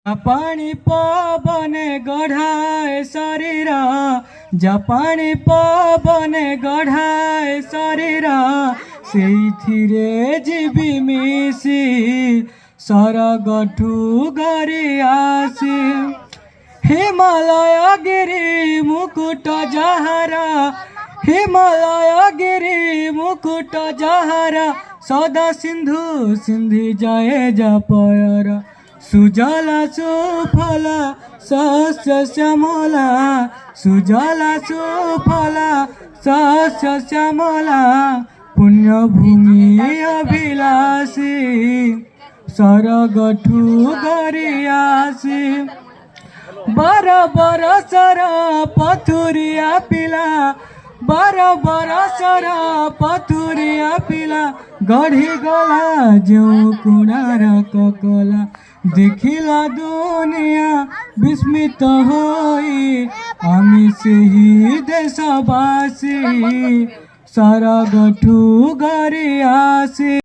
जापानी पवने गढ़ाए शरीर, जापानी पवने गढ़ाए शरीर, ସେଇଥିରେ ଯିବି ମିଶି ସରଗଠୁ ଗରି ଆସି। ହିମାଳୟ ଗିରି ମୁକୁଟ ଯାହାର, ହିମାଳୟ ଗିରି ମୁକୁଟ ଯାହାର, ସଦା ସିନ୍ଧୁ ସିନ୍ଧି ଯାଏ ଜପୟର। সুজলা সুফলা শস্য শ্যামলা, সুজলা সুফলা শস্য শ্যামলা, পুণ্যভূমি অভিলাষী স্বর্গঠু গরি আসি। 12 বরষর পথুরিয়া পিলা, 12 বরষর পথুরিয়া পিলা, গঢ়ি গলা ଯେଉଁ କୋଣାର୍କ କଲା। ଦେଖିଲା ଦୁନିଆ ବିସ୍ମିତ ହୋଇ, ଆମେ ସେହି ଦେଶବାସୀ ସରଗଠୁ ଗରି ଆସି।